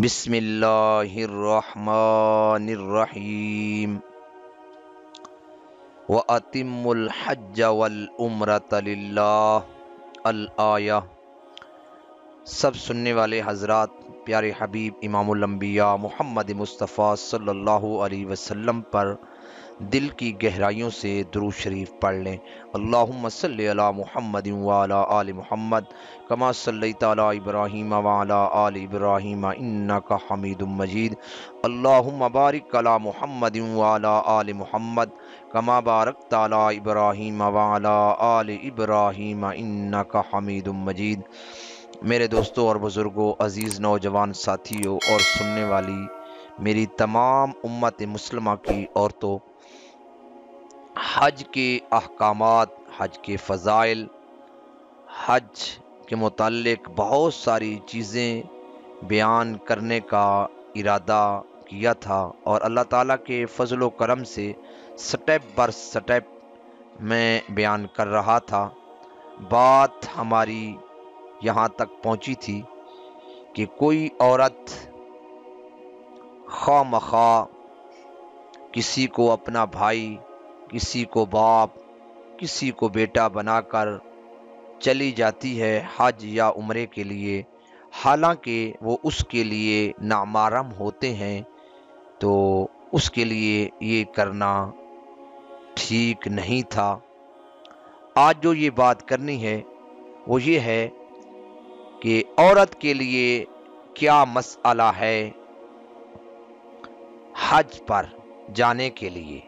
بسم اللہ الرحمن الرحیم وَأَتِمُّ الْحَجَّ وَالْعُمْرَةَ لِلَّهِ الآیہ۔ سب سننے والے حضرات پیارے حبیب امام الانبیاء محمد مصطفیٰ صلی اللہ علیہ وسلم پر دل کی گہرائیوں سے درود شریف پڑھ لیں۔ اللہم صلی علی محمد وعلی آل محمد کما صلیت علی ابراہیم وعلی آل ابراہیم انک حمید مجید۔ اللہم بارک علی محمد وعلی آل محمد کما بارکت علی ابراہیم وعلی آل ابراہیم انک حمید مجید۔ میرے دوستوں اور بزرگوں، عزیز نوجوان ساتھیوں اور سننے والی میری تمام امت مسلمہ کی عورتوں، حج کے احکامات، حج کے فضائل، حج کے متعلق بہت ساری چیزیں بیان کرنے کا ارادہ کیا تھا، اور اللہ تعالیٰ کے فضل و کرم سے سٹیپ بر سٹیپ میں بیان کر رہا تھا۔ بات ہماری یہاں تک پہنچی تھی کہ کوئی عورت خواہ مخواہ کسی کو اپنا بھائی، کسی کو باپ، کسی کو بیٹا بنا کر چلی جاتی ہے حج یا عمرے کے لیے، حالانکہ وہ اس کے لیے نامحرم ہوتے ہیں، تو اس کے لیے یہ کرنا ٹھیک نہیں تھا۔ آج جو یہ بات کرنی ہے وہ یہ ہے کہ عورت کے لیے کیا مسئلہ ہے حج پر جانے کے لیے۔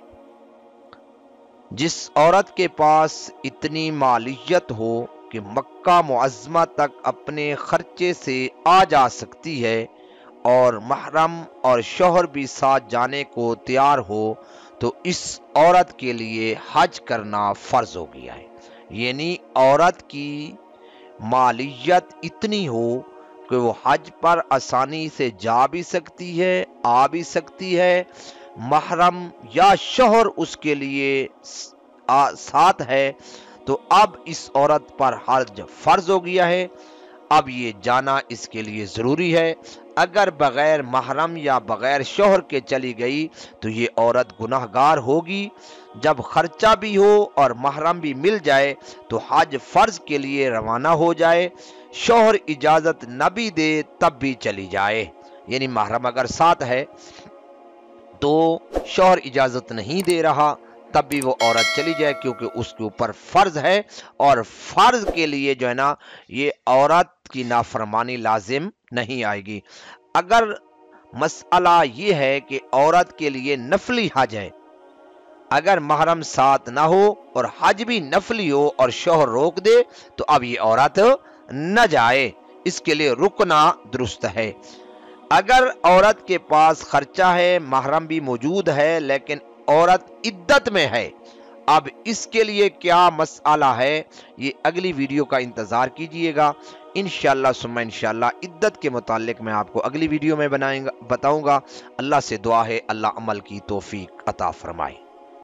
جس عورت کے پاس اتنی مالیت ہو کہ مکہ معظمہ تک اپنے خرچے سے آ جا سکتی ہے اور محرم اور شوہر بھی ساتھ جانے کو تیار ہو، تو اس عورت کے لیے حج کرنا فرض ہو گیا ہے۔ یعنی عورت کی مالیت اتنی ہو کہ وہ حج پر آسانی سے جا بھی سکتی ہے، آ بھی سکتی ہے، محرم یا شوہر اس کے لیے ساتھ ہے، تو اب اس عورت پر حج فرض ہو گیا ہے۔ اب یہ جانا اس کے لیے ضروری ہے۔ اگر بغیر محرم یا بغیر شوہر کے چلی گئی تو یہ عورت گناہ گار ہوگی۔ جب خرچہ بھی ہو اور محرم بھی مل جائے تو حج فرض کے لیے روانہ ہو جائے، شوہر اجازت نہ بھی دے تب بھی چلی جائے۔ یعنی محرم اگر ساتھ ہے تو شوہر اجازت نہیں دے رہا تب بھی وہ عورت چلی جائے، کیونکہ اس کے اوپر فرض ہے، اور فرض کے لیے جو ہے نا یہ عورت کی نافرمانی لازم نہیں آئے گی۔ اگر مسئلہ یہ ہے کہ عورت کے لیے نفلی حج ہے، اگر محرم ساتھ نہ ہو اور حج بھی نفلی ہو اور شوہر روک دے تو اب یہ عورت نہ جائے، اس کے لیے رکنا درست ہے۔ اگر عورت کے پاس خرچہ ہے، محرم بھی موجود ہے، لیکن عورت عدت میں ہے، اب اس کے لیے کیا مسئلہ ہے، یہ اگلی ویڈیو کا انتظار کیجئے گا۔ انشاءاللہ ثم انشاءاللہ عدت کے متعلق میں آپ کو اگلی ویڈیو میں بتاؤں گا۔ اللہ سے دعا ہے اللہ عمل کی توفیق عطا فرمائے۔